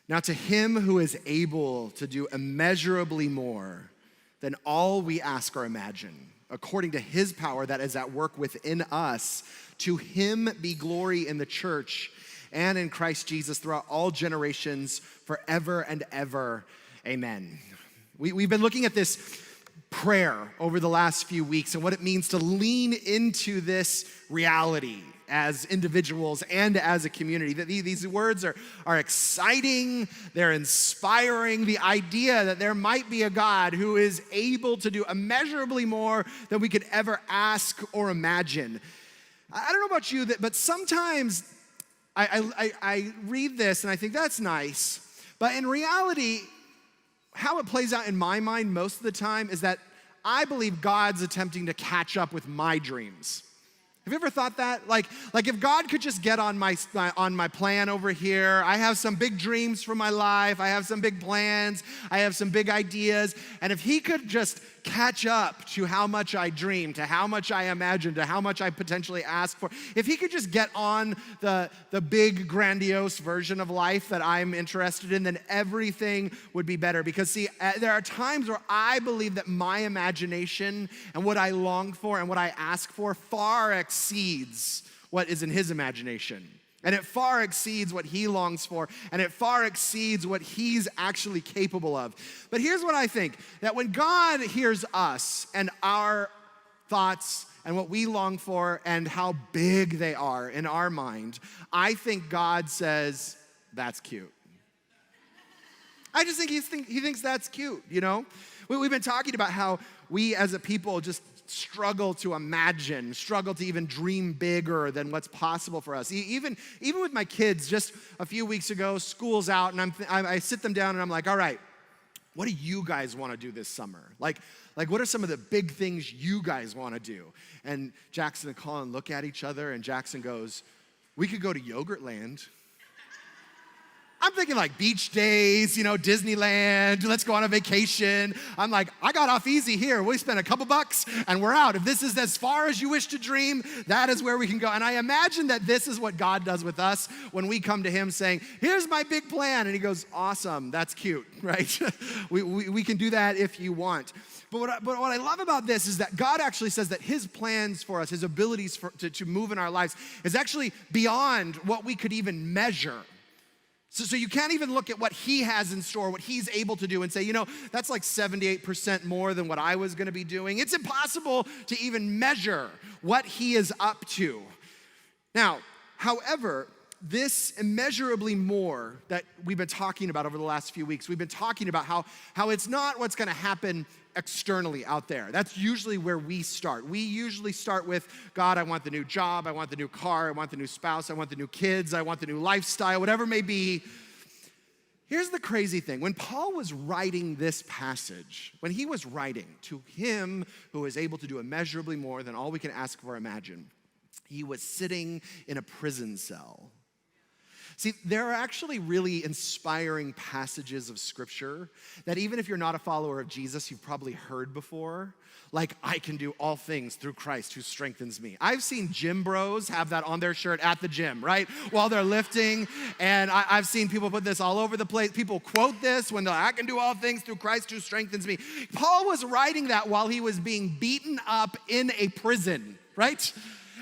Now to him who is able to do immeasurably more than all we ask or imagine, according to his power that is at work within us, to him be glory in the church and in Christ Jesus throughout all generations, forever and ever. Amen. We've been looking at this prayer over the last few weeks and what it means to lean into this reality as individuals and as a community. These words are exciting, they're inspiring. The idea that there might be a God who is able to do immeasurably more than we could ever ask or imagine. I don't know about you, but sometimes I read this and I think that's nice, but in reality, how it plays out in my mind most of the time is that I believe God's attempting to catch up with my dreams. Have you ever thought that? Like if God could just get on my plan over here, I have some big dreams for my life, I have some big plans, I have some big ideas, and if he could just catch up to how much I dream, to how much I imagine, to how much I potentially ask for, if he could just get on the big grandiose version of life that I'm interested in, then everything would be better. Because see, there are times where I believe that my imagination and what I long for and what I ask for far exceeds what is in his imagination. And it far exceeds what he longs for, and it far exceeds what he's actually capable of. But here's what I think, that when God hears us and our thoughts and what we long for and how big they are in our mind, I think God says, that's cute. I just think he thinks that's cute, you know? We've been talking about how we as a people just struggle to imagine, struggle to even dream bigger than what's possible for us. Even with my kids, just a few weeks ago, school's out, and I sit them down and I'm like, all right, what do you guys want to do this summer? Like what are some of the big things you guys want to do? And Jackson and Colin look at each other, and Jackson goes, we could go to Yogurtland. I'm thinking like beach days, Disneyland, let's go on a vacation. I'm like, I got off easy here. We spent a couple bucks and we're out. If this is as far as you wish to dream, that is where we can go. And I imagine that this is what God does with us when we come to him saying, here's my big plan. And he goes, awesome, that's cute, right? we can do that if you want. But what I love about this is that God actually says that his plans for us, his abilities to move in our lives is actually beyond what we could even measure. So you can't even look at what he has in store, what he's able to do and say, that's like 78% more than what I was gonna be doing. It's impossible to even measure what he is up to. Now, however, this immeasurably more that we've been talking about over the last few weeks, we've been talking about how it's not what's gonna happen externally out there. That's usually where we start. We usually start with, God, I want the new job, I want the new car, I want the new spouse, I want the new kids, I want the new lifestyle, whatever it may be. Here's the crazy thing. When Paul was writing this passage, when he was writing to him who is able to do immeasurably more than all we can ask or imagine, he was sitting in a prison cell. See, there are actually really inspiring passages of scripture that even if you're not a follower of Jesus, you've probably heard before. Like, I can do all things through Christ who strengthens me. I've seen gym bros have that on their shirt at the gym, right? While they're lifting. And I've seen people put this all over the place. People quote this when they're like, I can do all things through Christ who strengthens me. Paul was writing that while he was being beaten up in a prison, right?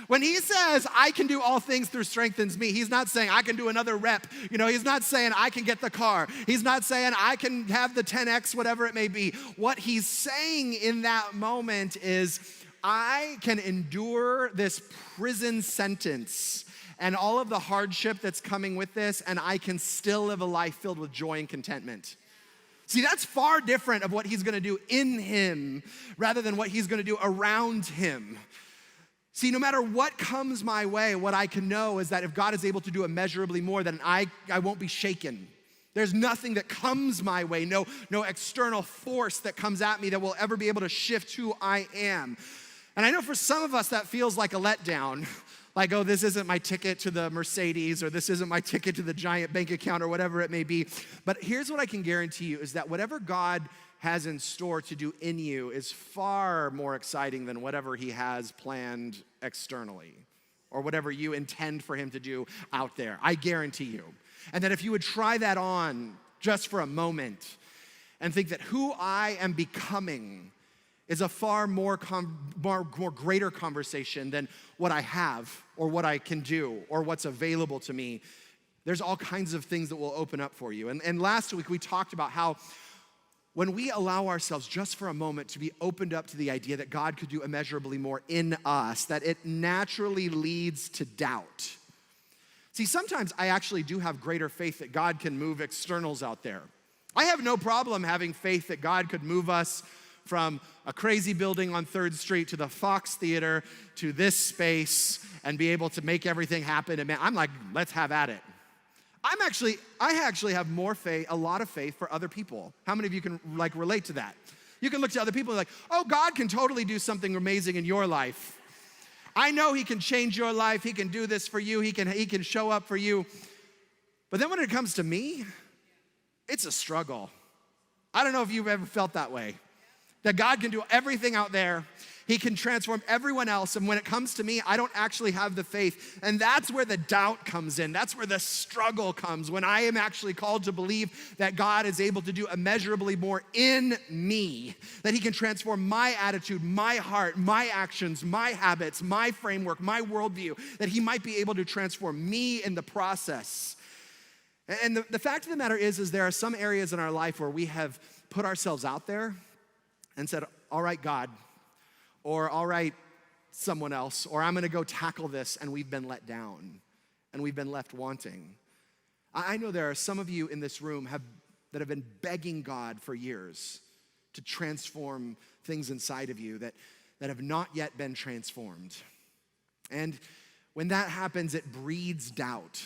When he says, I can do all things through strengthens me, he's not saying I can do another rep. He's not saying I can get the car. He's not saying I can have the 10X, whatever it may be. What he's saying in that moment is, I can endure this prison sentence and all of the hardship that's coming with this, and I can still live a life filled with joy and contentment. See, that's far different of what he's gonna do in him rather than what he's gonna do around him. See, no matter what comes my way, what I can know is that if God is able to do immeasurably more, then I won't be shaken. There's nothing that comes my way, no external force that comes at me that will ever be able to shift who I am. And I know for some of us that feels like a letdown. Like, oh, this isn't my ticket to the Mercedes, or this isn't my ticket to the giant bank account, or whatever it may be. But here's what I can guarantee you is that whatever God has in store to do in you is far more exciting than whatever he has planned externally or whatever you intend for him to do out there. I guarantee you. And that if you would try that on just for a moment and think that who I am becoming is a far more greater conversation than what I have or what I can do or what's available to me, there's all kinds of things that will open up for you. And last week we talked about how when we allow ourselves just for a moment to be opened up to the idea that God could do immeasurably more in us, that it naturally leads to doubt. See, sometimes I actually do have greater faith that God can move externals out there. I have no problem having faith that God could move us from a crazy building on 3rd Street to the Fox Theater to this space and be able to make everything happen. And man, I'm like, let's have at it. I actually have more faith, a lot of faith for other people. How many of you can relate to that? You can look to other people and like, oh, God can totally do something amazing in your life. I know he can change your life. He can do this for you. He can show up for you. But then when it comes to me, it's a struggle. I don't know if you've ever felt that way. That God can do everything out there. He can transform everyone else. And when it comes to me, I don't actually have the faith. And that's where the doubt comes in. That's where the struggle comes. When I am actually called to believe that God is able to do immeasurably more in me. That he can transform my attitude, my heart, my actions, my habits, my framework, my worldview. That he might be able to transform me in the process. And the fact of the matter is there are some areas in our life where we have put ourselves out there and said, all right, God, or all right, someone else, or I'm gonna go tackle this, and we've been let down, and we've been left wanting. I know there are some of you in this room that have been begging God for years to transform things inside of you that have not yet been transformed. And when that happens, it breeds doubt.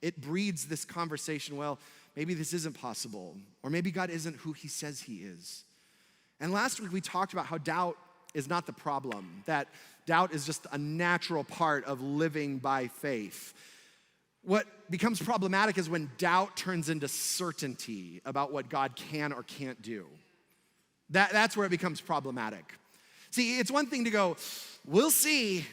It breeds this conversation, well, maybe this isn't possible, or maybe God isn't who he says he is. And last week we talked about how doubt is not the problem, that doubt is just a natural part of living by faith. What becomes problematic is when doubt turns into certainty about what God can or can't do. That's where it becomes problematic. See, it's one thing to go, we'll see.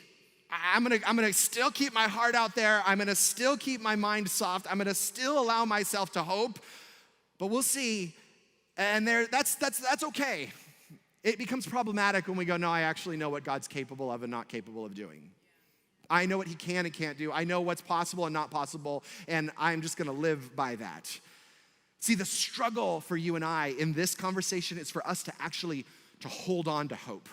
I'm gonna still keep my heart out there. I'm gonna still keep my mind soft. I'm gonna still allow myself to hope, but we'll see. And that's okay. It becomes problematic when we go, no, I actually know what God's capable of and not capable of doing. I know what he can and can't do. I know what's possible and not possible, and I'm just gonna live by that. See, the struggle for you and I in this conversation is for us to actually hold on to hope,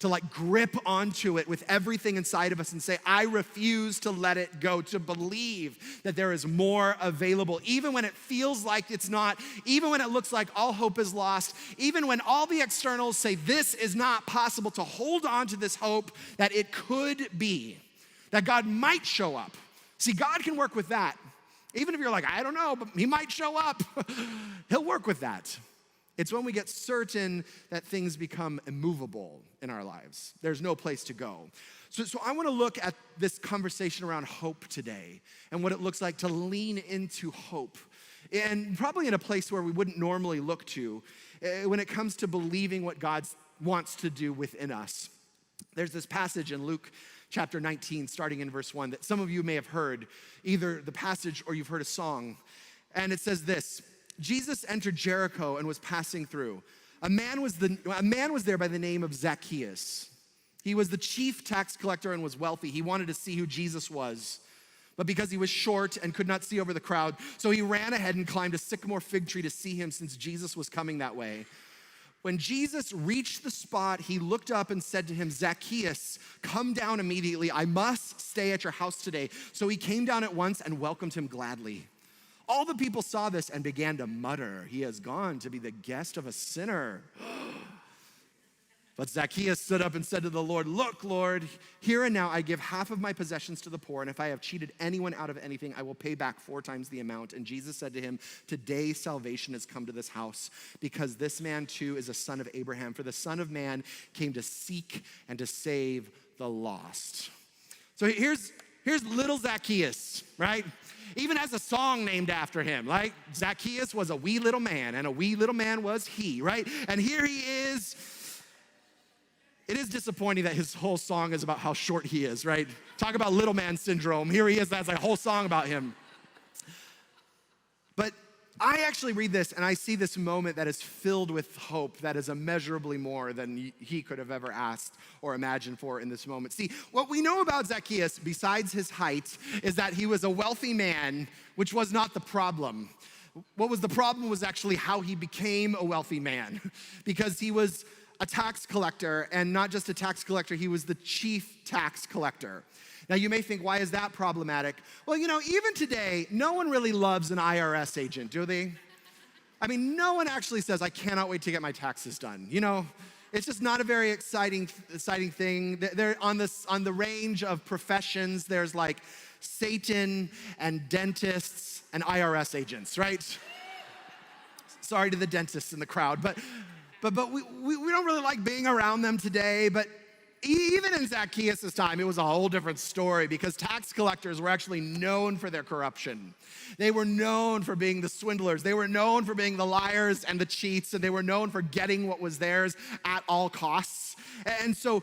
to grip onto it with everything inside of us and say, I refuse to let it go, to believe that there is more available, even when it feels like it's not, even when it looks like all hope is lost, even when all the externals say this is not possible, to hold on to this hope that it could be, that God might show up. See, God can work with that. Even if you're like, I don't know, but he might show up. He'll work with that. It's when we get certain that things become immovable in our lives. There's no place to go. So I want to look at this conversation around hope today and what it looks like to lean into hope. And probably in a place where we wouldn't normally look to when it comes to believing what God wants to do within us. There's this passage in Luke chapter 19, starting in verse 1, that some of you may have heard, either the passage or you've heard a song. And it says this: Jesus entered Jericho and was passing through. A man was there by the name of Zacchaeus. He was the chief tax collector and was wealthy. He wanted to see who Jesus was, but because he was short and could not see over the crowd, so he ran ahead and climbed a sycamore fig tree to see him, since Jesus was coming that way. When Jesus reached the spot, he looked up and said to him, Zacchaeus, come down immediately. I must stay at your house today. So he came down at once and welcomed him gladly. All the people saw this and began to mutter, he has gone to be the guest of a sinner. But Zacchaeus stood up and said to the Lord, look, Lord, here and now I give half of my possessions to the poor, and if I have cheated anyone out of anything, I will pay back 4 times the amount. And Jesus said to him, today salvation has come to this house, because this man too is a son of Abraham. For the Son of Man came to seek and to save the lost. So here's little Zacchaeus, right? Even has a song named after him. Like, Zacchaeus was a wee little man, and a wee little man was he, right? And here he is. It is disappointing that his whole song is about how short he is, right? Talk about little man syndrome. Here he is, that's a whole song about him. But I actually read this and I see this moment that is filled with hope that is immeasurably more than he could have ever asked or imagined for in this moment. See, what we know about Zacchaeus, besides his height, is that he was a wealthy man, which was not the problem. What was the problem was actually how he became a wealthy man, because he was a tax collector, and not just a tax collector, he was the chief tax collector. Now, you may think, why is that problematic? Well, even today, no one really loves an IRS agent, do they? I mean, no one actually says, I cannot wait to get my taxes done. It's just not a very exciting thing. They're on the range of professions, there's like Satan and dentists and IRS agents, right? Sorry to the dentists in the crowd, but we don't really like being around them today. But even in Zacchaeus' time, it was a whole different story, because tax collectors were actually known for their corruption. They were known for being the swindlers. They were known for being the liars and the cheats, and they were known for getting what was theirs at all costs. And so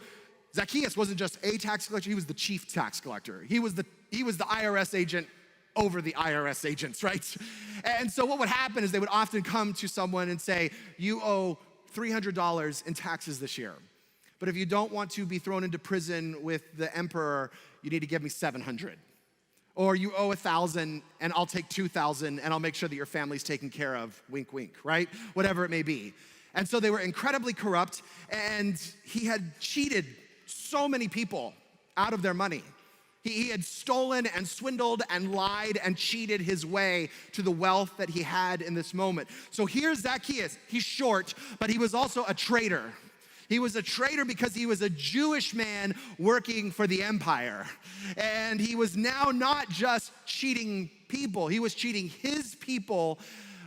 Zacchaeus wasn't just a tax collector, he was the chief tax collector. He was the IRS agent over the IRS agents, right? And so what would happen is they would often come to someone and say, you owe $300 in taxes this year. But if you don't want to be thrown into prison with the emperor, you need to give me 700. Or you owe 1,000 and I'll take 2,000 and I'll make sure that your family's taken care of, wink, wink, right? Whatever it may be. And so they were incredibly corrupt, and he had cheated so many people out of their money. He had stolen and swindled and lied and cheated his way to the wealth that he had in this moment. So here's Zacchaeus. He's short, but he was also a traitor. He was a traitor because he was a Jewish man working for the empire. And he was now not just cheating people, he was cheating his people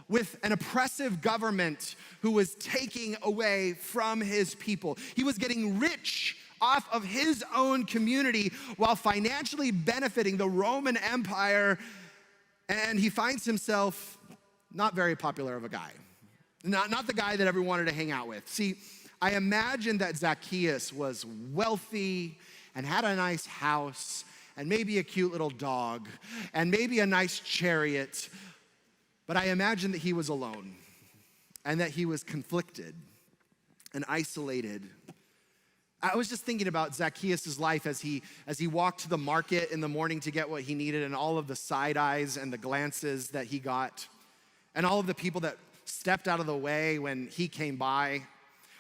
with an oppressive government who was taking away from his people. He was getting rich off of his own community while financially benefiting the Roman Empire. And he finds himself not very popular of a guy. Not the guy that everyone wanted to hang out with. See, I imagine that Zacchaeus was wealthy and had a nice house and maybe a cute little dog and maybe a nice chariot, but I imagine that he was alone and that he was conflicted and isolated. I was just thinking about Zacchaeus' life as he walked to the market in the morning to get what he needed, and all of the side eyes and the glances that he got, and all of the people that stepped out of the way when he came by.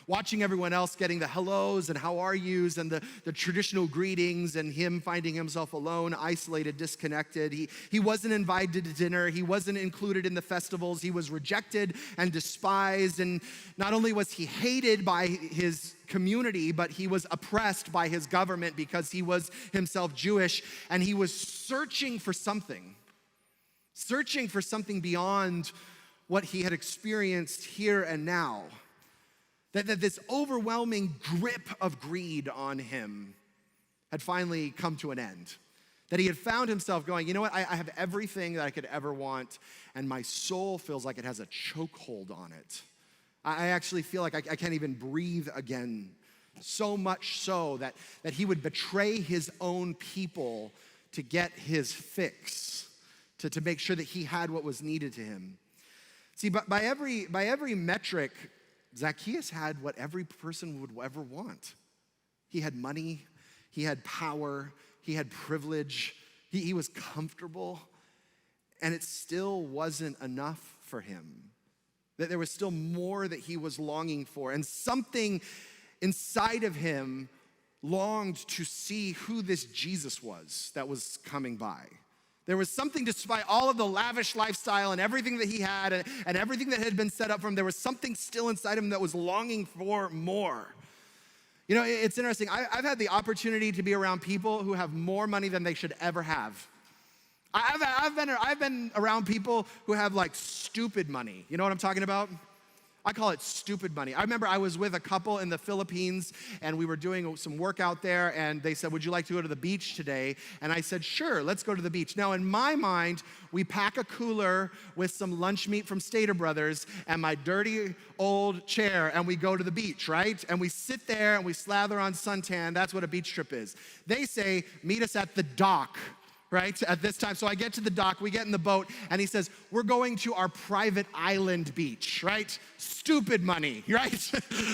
Watching everyone else getting the hellos and how are yous and the traditional greetings, and him finding himself alone, isolated, disconnected. He wasn't invited to dinner. He wasn't included in the festivals. He was rejected and despised. And not only was he hated by his community, but he was oppressed by his government because he was himself Jewish, and he was searching for something beyond what he had experienced here and now. That this overwhelming grip of greed on him had finally come to an end. That he had found himself going, you know what, I have everything that I could ever want, and my soul feels like it has a chokehold on it. I actually feel like I can't even breathe again. So much so that he would betray his own people to get his fix, to make sure that he had what was needed to him. See, but by every metric, Zacchaeus had what every person would ever want. He had money, he had power, he had privilege, he was comfortable, and it still wasn't enough for him. That there was still more that he was longing for, and something inside of him longed to see who this Jesus was that was coming by. There was something, despite all of the lavish lifestyle and everything that he had and everything that had been set up for him, there was something still inside him that was longing for more. You know, it's interesting. I've had the opportunity to be around people who have more money than they should ever have. I've been around people who have like stupid money. You know what I'm talking about? I call it stupid money. I remember I was with a couple in the Philippines, and we were doing some work out there, and they said, would you like to go to the beach today? And I said, sure, let's go to the beach. Now, in my mind, we pack a cooler with some lunch meat from Stater Brothers and my dirty old chair, and we go to the beach, right? And we sit there and we slather on suntan. That's what a beach trip is. They say, meet us at the dock right, at this time. So I get to the dock, we get in the boat, and he says, we're going to our private island beach, right? Stupid money, right?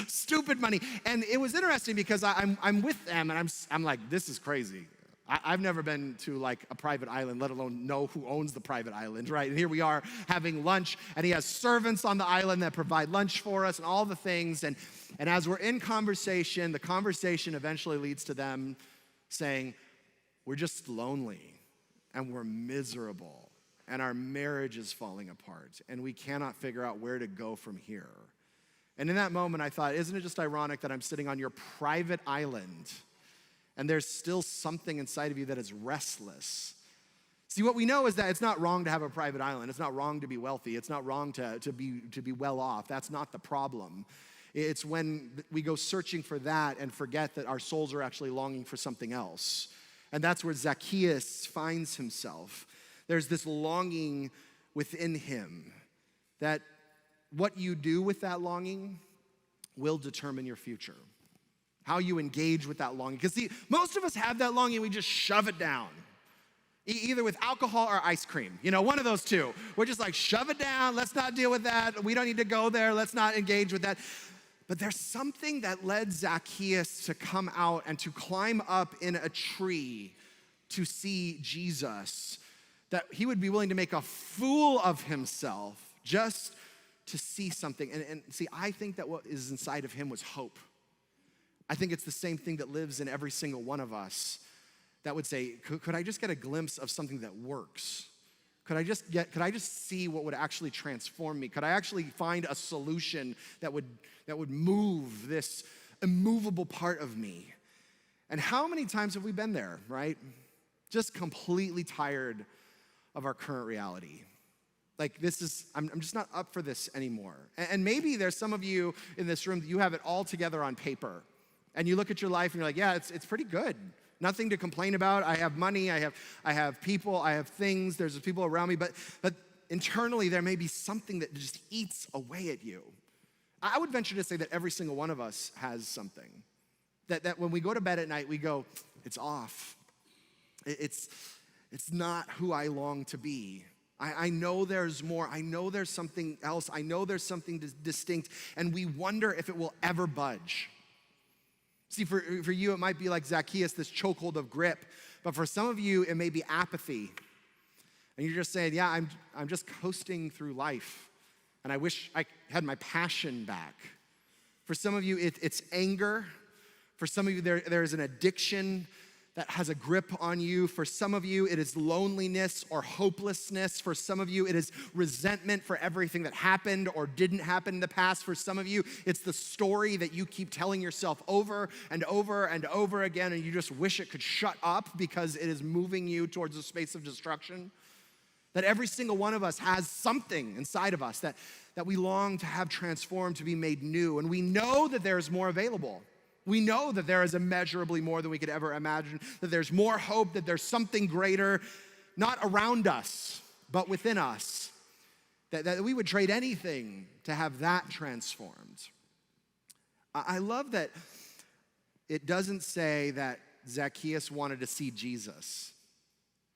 Stupid money. And it was interesting because I'm with them, and I'm like, this is crazy. I've never been to like a private island, let alone know who owns the private island, right? And here we are having lunch, and he has servants on the island that provide lunch for us and all the things. And as we're in conversation, the conversation eventually leads to them saying, we're just lonely. And we're miserable, and our marriage is falling apart, and we cannot figure out where to go from here. And in that moment, I thought, isn't it just ironic that I'm sitting on your private island, and there's still something inside of you that is restless? See, what we know is that it's not wrong to have a private island. It's not wrong to be wealthy. It's not wrong to be well off. That's not the problem. It's when we go searching for that and forget that our souls are actually longing for something else. And that's where Zacchaeus finds himself. There's this longing within him that what you do with that longing will determine your future. How you engage with that longing. Because see, most of us have that longing, we just shove it down. Either with alcohol or ice cream. You know, one of those two. We're just like, shove it down, let's not deal with that. We don't need to go there, let's not engage with that. But there's something that led Zacchaeus to come out and to climb up in a tree to see Jesus, that he would be willing to make a fool of himself just to see something. And see, I think that what is inside of him was hope. I think it's the same thing that lives in every single one of us that would say, could I just get a glimpse of something that works? Could I just see what would actually transform me? Could I actually find a solution that would move this immovable part of me? And how many times have we been there, right? Just completely tired of our current reality. Like I'm just not up for this anymore. And maybe there's some of you in this room that you have it all together on paper. And you look at your life and you're like, yeah, it's pretty good. Nothing to complain about. I have money, I have people, I have things, there's people around me, but internally there may be something that just eats away at you. I would venture to say that every single one of us has something. That when we go to bed at night, we go, it's off. It's not who I long to be. I know there's more. I know there's something else. I know there's something distinct, and we wonder if it will ever budge. See, for you, it might be like Zacchaeus, this chokehold of grip. But for some of you, it may be apathy. And you're just saying, yeah, I'm just coasting through life. And I wish I had my passion back. For some of you, it's anger. For some of you, there is an addiction that has a grip on you. For some of you, it is loneliness or hopelessness. For some of you, it is resentment for everything that happened or didn't happen in the past. For some of you, it's the story that you keep telling yourself over and over and over again, and you just wish it could shut up because it is moving you towards a space of destruction. That every single one of us has something inside of us that we long to have transformed, to be made new. And we know that there is more available. We know that there is immeasurably more than we could ever imagine, that there's more hope, that there's something greater, not around us, but within us, that we would trade anything to have that transformed. I love that it doesn't say that Zacchaeus wanted to see Jesus.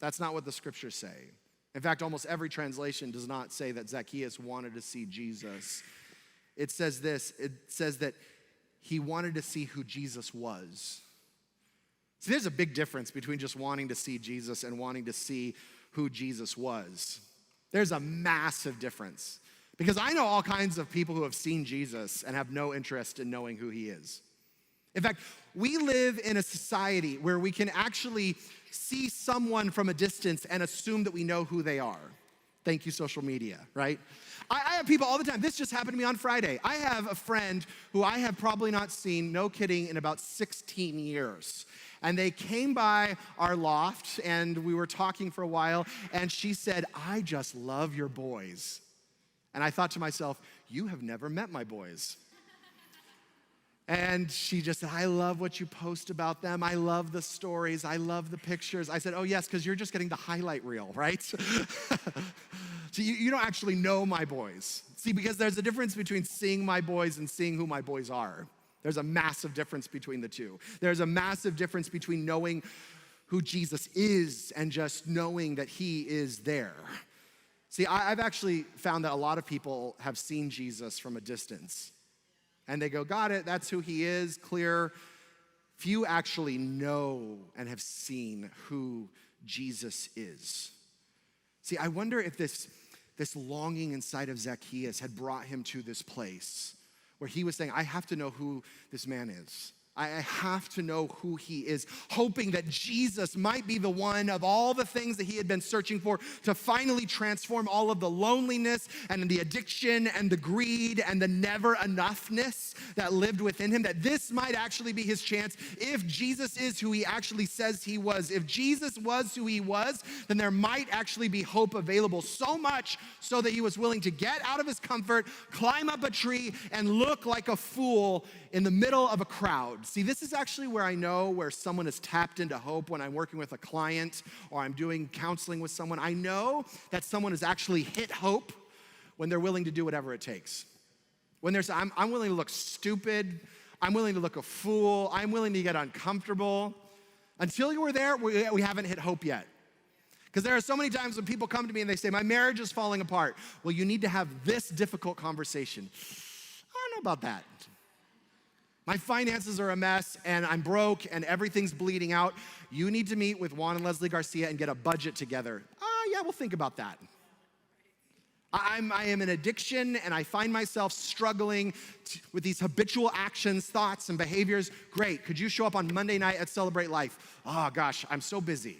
That's not what the scriptures say. In fact, almost every translation does not say that Zacchaeus wanted to see Jesus. It says this, it says that he wanted to see who Jesus was. See, there's a big difference between just wanting to see Jesus and wanting to see who Jesus was. There's a massive difference. Because I know all kinds of people who have seen Jesus and have no interest in knowing who he is. In fact, we live in a society where we can actually see someone from a distance and assume that we know who they are. Thank you, social media, right? I have people all the time. This just happened to me on Friday. I have a friend who I have probably not seen, no kidding, in about 16 years. And they came by our loft, and we were talking for a while, and she said, I just love your boys. And I thought to myself, you have never met my boys. And she just said, I love what you post about them. I love the stories. I love the pictures. I said, oh, yes, because you're just getting the highlight reel, right? So you don't actually know my boys. See, because there's a difference between seeing my boys and seeing who my boys are. There's a massive difference between the two. There's a massive difference between knowing who Jesus is and just knowing that he is there. See, I've actually found that a lot of people have seen Jesus from a distance. And they go, got it, that's who he is, clear. Few actually know and have seen who Jesus is. See, I wonder if this longing inside of Zacchaeus had brought him to this place where he was saying, I have to know who this man is. I have to know who he is, hoping that Jesus might be the one of all the things that he had been searching for to finally transform all of the loneliness and the addiction and the greed and the never enoughness that lived within him, that this might actually be his chance if Jesus is who he actually says he was. If Jesus was who he was, then there might actually be hope available, so much so that he was willing to get out of his comfort, climb up a tree, and look like a fool in the middle of a crowd. See, this is actually where I know where someone is tapped into hope when I'm working with a client or I'm doing counseling with someone. I know that someone has actually hit hope when they're willing to do whatever it takes. When there's, I'm willing to look stupid, I'm willing to look a fool, I'm willing to get uncomfortable. Until you were there, we haven't hit hope yet. Because there are so many times when people come to me and they say, my marriage is falling apart. Well, you need to have this difficult conversation. I don't know about that. My finances are a mess and I'm broke and everything's bleeding out. You need to meet with Juan and Leslie Garcia and get a budget together. Yeah, we'll think about that. I am in addiction and I find myself struggling with these habitual actions, thoughts, and behaviors. Great, could you show up on Monday night at Celebrate Life? Oh gosh, I'm so busy.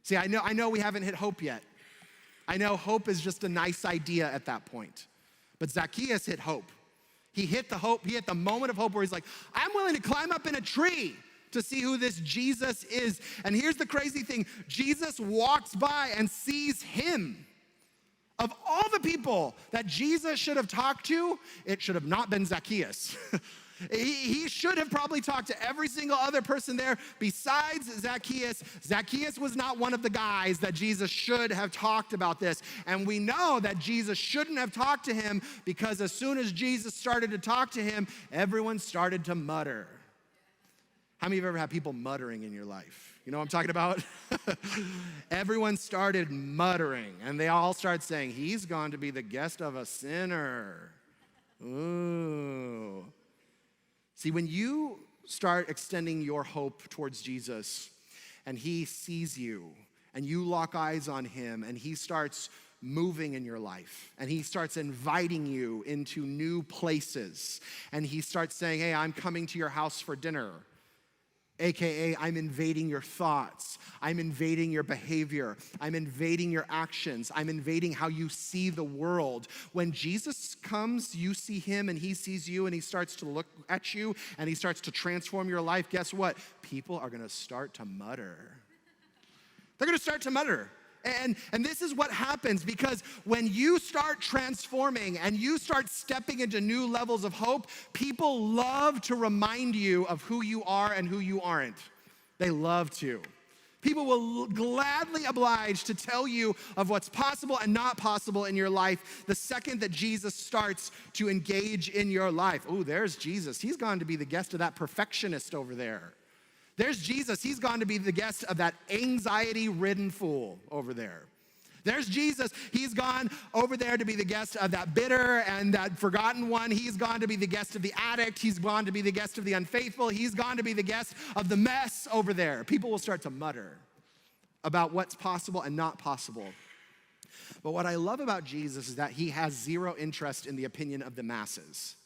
See, I know we haven't hit hope yet. I know hope is just a nice idea at that point. But Zacchaeus hit hope. He hit the hope, he hit the moment of hope where he's like, I'm willing to climb up in a tree to see who this Jesus is. And here's the crazy thing, Jesus walks by and sees him. Of all the people that Jesus should have talked to, it should have not been Zacchaeus. He should have probably talked to every single other person there besides Zacchaeus. Zacchaeus was not one of the guys that Jesus should have talked about this. And we know that Jesus shouldn't have talked to him because as soon as Jesus started to talk to him, everyone started to mutter. How many of you have ever had people muttering in your life? You know what I'm talking about? Everyone started muttering and they all started saying, he's going to be the guest of a sinner. Ooh. See, when you start extending your hope towards Jesus and he sees you and you lock eyes on him and he starts moving in your life and he starts inviting you into new places and he starts saying, hey, I'm coming to your house for dinner. AKA, I'm invading your thoughts. I'm invading your behavior. I'm invading your actions. I'm invading how you see the world. When Jesus comes, you see him and he sees you and he starts to look at you and he starts to transform your life. Guess what? People are going to start to mutter. They're going to start to mutter. And this is what happens because when you start transforming and you start stepping into new levels of hope, people love to remind you of who you are and who you aren't. They love to. People will gladly oblige to tell you of what's possible and not possible in your life the second that Jesus starts to engage in your life. Oh, there's Jesus. He's gone to be the guest of that perfectionist over there. There's Jesus, he's gone to be the guest of that anxiety-ridden fool over there. There's Jesus, he's gone over there to be the guest of that bitter and that forgotten one. He's gone to be the guest of the addict. He's gone to be the guest of the unfaithful. He's gone to be the guest of the mess over there. People will start to mutter about what's possible and not possible. But what I love about Jesus is that he has zero interest in the opinion of the masses.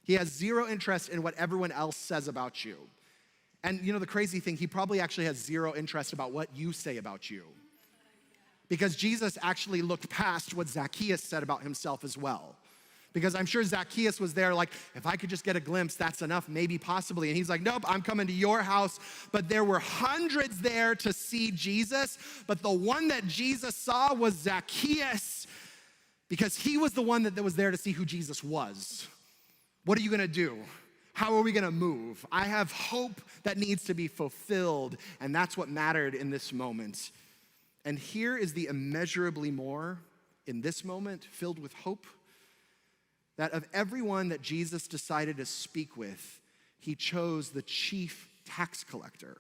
He has zero interest in what everyone else says about you. And you know the crazy thing, he probably actually has zero interest about what you say about you. Because Jesus actually looked past what Zacchaeus said about himself as well. Because I'm sure Zacchaeus was there like, if I could just get a glimpse, that's enough, maybe possibly. And he's like, nope, I'm coming to your house. But there were hundreds there to see Jesus. But the one that Jesus saw was Zacchaeus because he was the one that was there to see who Jesus was. What are you gonna do? How are we gonna move? I have hope that needs to be fulfilled, and that's what mattered in this moment. And here is the immeasurably more in this moment, filled with hope, that of everyone that Jesus decided to speak with, he chose the chief tax collector.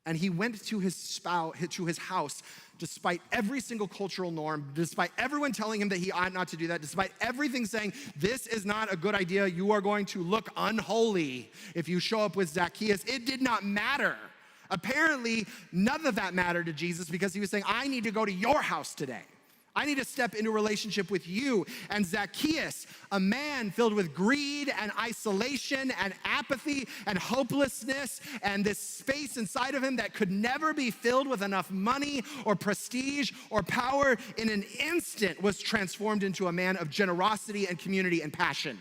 And he went to his house, despite every single cultural norm, despite everyone telling him that he ought not to do that, despite everything saying, this is not a good idea, you are going to look unholy if you show up with Zacchaeus. It did not matter. Apparently, none of that mattered to Jesus because he was saying, I need to go to your house today. I need to step into a relationship with you. And Zacchaeus, a man filled with greed and isolation and apathy and hopelessness and this space inside of him that could never be filled with enough money or prestige or power, in an instant was transformed into a man of generosity and community and passion.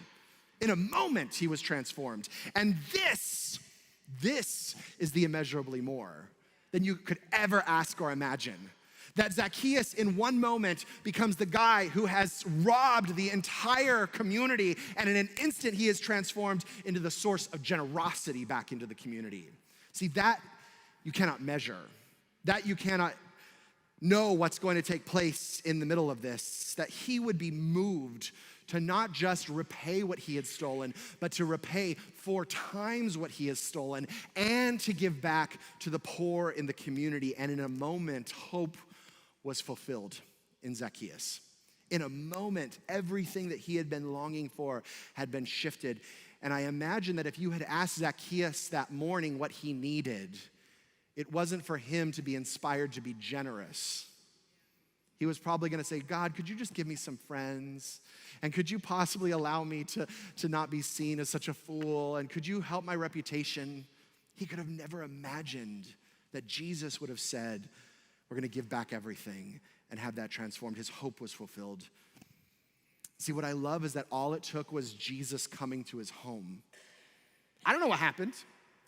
In a moment, he was transformed. And this is the immeasurably more than you could ever ask or imagine. That Zacchaeus in one moment becomes the guy who has robbed the entire community, and in an instant he is transformed into the source of generosity back into the community. See, that you cannot measure. That you cannot know what's going to take place in the middle of this. That he would be moved to not just repay what he had stolen, but to repay 4 times what he has stolen, and to give back to the poor in the community. And in a moment, hope was fulfilled in Zacchaeus. In a moment, everything that he had been longing for had been shifted. And I imagine that if you had asked Zacchaeus that morning what he needed, it wasn't for him to be inspired to be generous. He was probably gonna say, God, could you just give me some friends? And could you possibly allow me to not be seen as such a fool? And could you help my reputation? He could have never imagined that Jesus would have said, we're gonna give back everything and have that transformed. His hope was fulfilled. See, what I love is that all it took was Jesus coming to his home. I don't know what happened.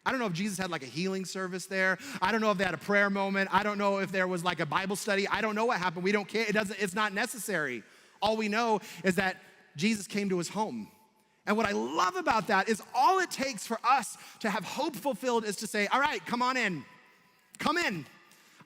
I don't know if Jesus had like a healing service there. I don't know if they had a prayer moment. I don't know if there was like a Bible study. I don't know what happened. We don't care. It's not necessary. All we know is that Jesus came to his home. And what I love about that is all it takes for us to have hope fulfilled is to say, all right, come on in. Come in.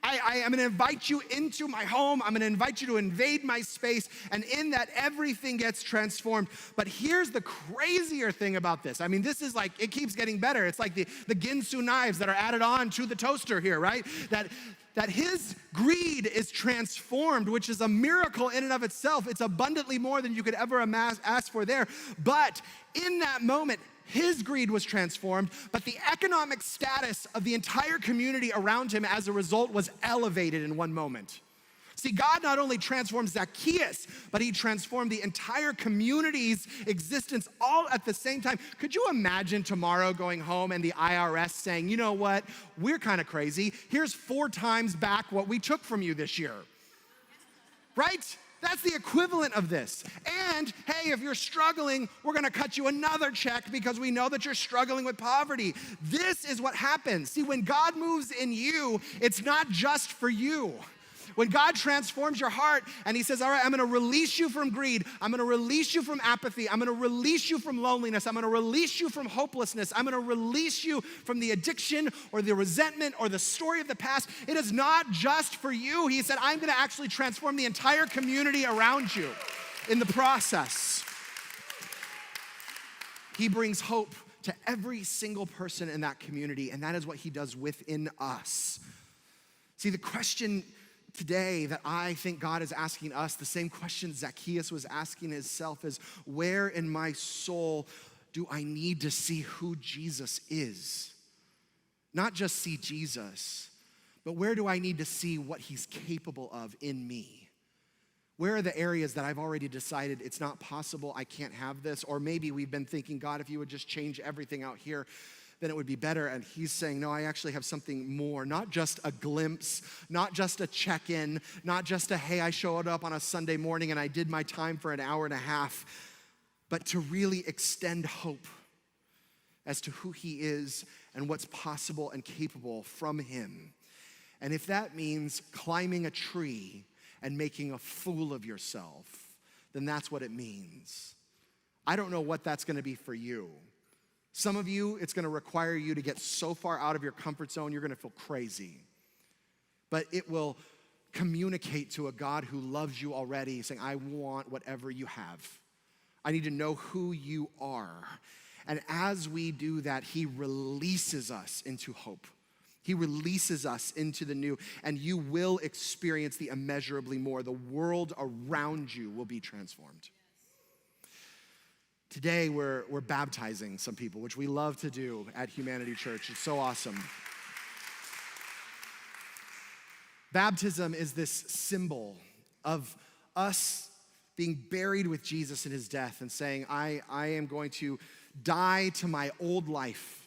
I'm gonna invite you into my home. I'm gonna invite you to invade my space. And in that, everything gets transformed. But here's the crazier thing about this. I mean, this is like, it keeps getting better. It's like the Ginsu knives that are added on to the toaster here, right? That his greed is transformed, which is a miracle in and of itself. It's abundantly more than you could ever ask for there. But in that moment, his greed was transformed, but the economic status of the entire community around him as a result was elevated in one moment. See, God not only transformed Zacchaeus, but he transformed the entire community's existence all at the same time. Could you imagine tomorrow going home and the IRS saying, you know what, we're kind of crazy. Here's 4 times back what we took from you this year, right? That's the equivalent of this. And hey, if you're struggling, we're gonna cut you another check because we know that you're struggling with poverty. This is what happens. See, when God moves in you, it's not just for you. When God transforms your heart and he says, all right, I'm gonna release you from greed. I'm gonna release you from apathy. I'm gonna release you from loneliness. I'm gonna release you from hopelessness. I'm gonna release you from the addiction or the resentment or the story of the past. It is not just for you. He said, I'm gonna actually transform the entire community around you in the process. He brings hope to every single person in that community, and that is what he does within us. See, the question today that I think God is asking us, the same question Zacchaeus was asking himself, is where in my soul do I need to see who Jesus is? Not just see Jesus, but where do I need to see what he's capable of in me? Where are the areas that I've already decided it's not possible, I can't have this? Or maybe we've been thinking, God, if you would just change everything out here, then it would be better. And he's saying, no, I actually have something more, not just a glimpse, not just a check-in, not just a, hey, I showed up on a Sunday morning and I did my time for an hour and a half, but to really extend hope as to who he is and what's possible and capable from him. And if that means climbing a tree and making a fool of yourself, then that's what it means. I don't know what that's gonna be for you. Some of you, it's gonna require you to get so far out of your comfort zone, you're gonna feel crazy. But it will communicate to a God who loves you already, saying, I want whatever you have. I need to know who you are. And as we do that, he releases us into hope. He releases us into the new, and you will experience the immeasurably more. The world around you will be transformed. Today, we're baptizing some people, which we love to do at Humanity Church. It's so awesome. Baptism is this symbol of us being buried with Jesus in his death and saying, I am going to die to my old life.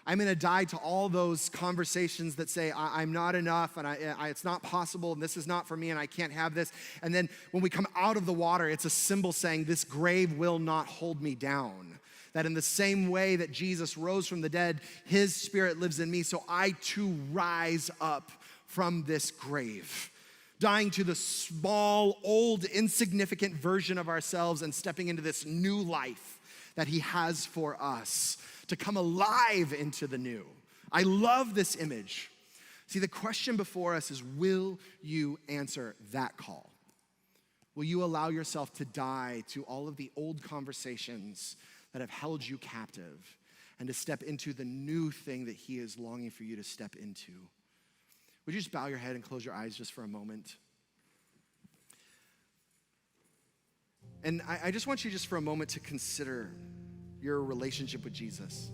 I'm going to die to all those conversations that say, I'm not enough, and it's not possible, and this is not for me, and I can't have this. And then when we come out of the water, it's a symbol saying, this grave will not hold me down. That in the same way that Jesus rose from the dead, his spirit lives in me, so I too rise up from this grave, dying to the small, old, insignificant version of ourselves and stepping into this new life that he has for us, to come alive into the new. I love this image. See, the question before us is, will you answer that call? Will you allow yourself to die to all of the old conversations that have held you captive and to step into the new thing that he is longing for you to step into? Would you just bow your head and close your eyes just for a moment? And I just want you just for a moment to consider your relationship with Jesus.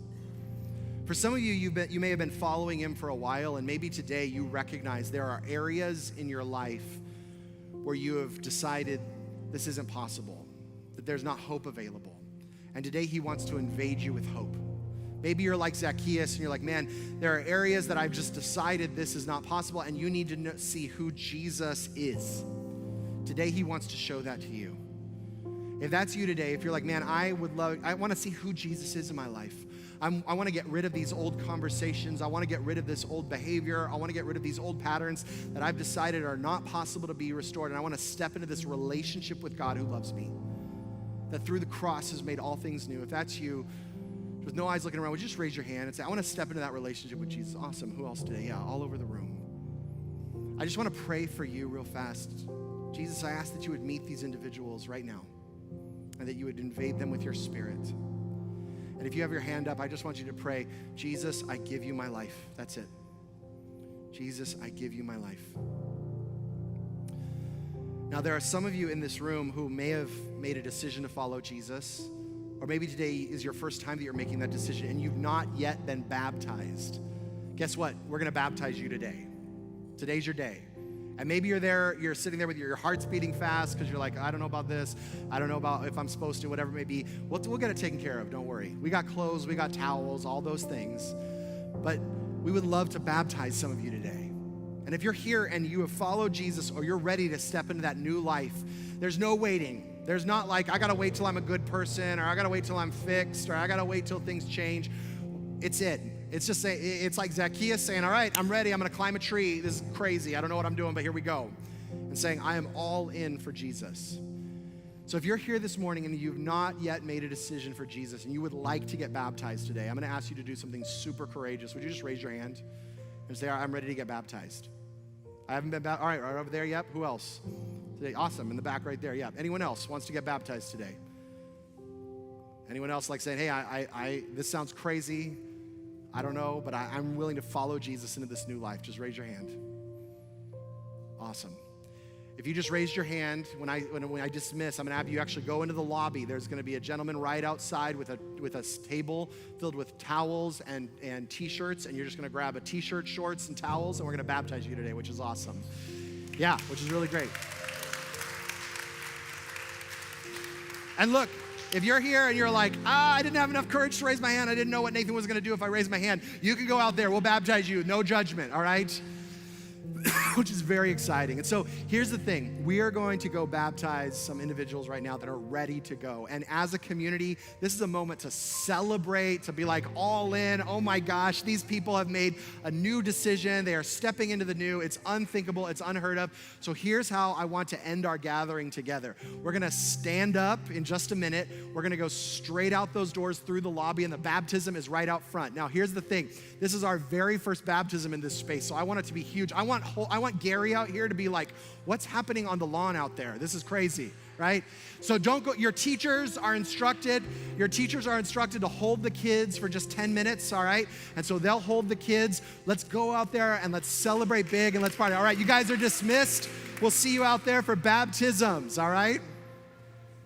For some of you, you may have been following him for a while, and maybe today you recognize there are areas in your life where you have decided this isn't possible, that there's not hope available. And today he wants to invade you with hope. Maybe you're like Zacchaeus and you're like, man, there are areas that I've just decided this is not possible, and you need to see who Jesus is. Today he wants to show that to you. If that's you today, if you're like, man, I want to see who Jesus is in my life. I want to get rid of these old conversations. I want to get rid of this old behavior. I want to get rid of these old patterns that I've decided are not possible to be restored. And I want to step into this relationship with God who loves me, that through the cross has made all things new. If that's you, with no eyes looking around, would you just raise your hand and say, I want to step into that relationship with Jesus? Awesome. Who else today? Yeah, all over the room. I just want to pray for you real fast. Jesus, I ask that you would meet these individuals right now, and that you would invade them with your spirit. And if you have your hand up, I just want you to pray, Jesus, I give you my life. That's it. Jesus, I give you my life. Now, there are some of you in this room who may have made a decision to follow Jesus, or maybe today is your first time that you're making that decision and you've not yet been baptized. Guess what? We're going to baptize you today. Today's your day. And maybe you're there, you're sitting there with your heart's beating fast because you're like, I don't know about this. I don't know about if I'm supposed to, whatever it may be. We'll get it taken care of, don't worry. We got clothes, we got towels, all those things. But we would love to baptize some of you today. And if you're here and you have followed Jesus or you're ready to step into that new life, there's no waiting. There's not like, I gotta wait till I'm a good person, or I gotta wait till I'm fixed, or I gotta wait till things change. It's it. It's like Zacchaeus saying, all right, I'm ready, I'm gonna climb a tree. This is crazy, I don't know what I'm doing, but here we go. And saying, I am all in for Jesus. So if you're here this morning and you've not yet made a decision for Jesus and you would like to get baptized today, I'm gonna ask you to do something super courageous. Would you just raise your hand and say, I'm ready to get baptized? I haven't been baptized. All right, right over there, yep. Who else? Today, awesome, in the back right there, yep. Anyone else wants to get baptized today? Anyone else like saying, hey, this sounds crazy, I don't know, but I'm willing to follow Jesus into this new life. Just raise your hand. Awesome. If you just raised your hand, when I dismiss, I'm gonna have you actually go into the lobby. There's gonna be a gentleman right outside with a table filled with towels and t-shirts, and you're just gonna grab a t-shirt, shorts, and towels, and we're gonna baptize you today, which is awesome. Yeah, which is really great. And look, if you're here and you're like, I didn't have enough courage to raise my hand, I didn't know what Nathan was gonna do if I raised my hand, you can go out there, we'll baptize you, no judgment, all right? Which is very exciting. And so here's the thing. We are going to go baptize some individuals right now that are ready to go. And as a community, this is a moment to celebrate, to be like all in. Oh my gosh, these people have made a new decision. They are stepping into the new. It's unthinkable. It's unheard of. So here's how I want to end our gathering together. We're going to stand up in just a minute. We're going to go straight out those doors through the lobby, and the baptism is right out front. Now, here's the thing. This is our very first baptism in this space, so I want it to be huge. I want Gary out here to be like, what's happening on the lawn out there? This is crazy. right? So don't go, your teachers are instructed to hold the kids for just 10 minutes, all right? And so they'll hold the kids. Let's go out there and let's celebrate big and let's party. All right, you guys are dismissed. We'll see you out there for baptisms, all right?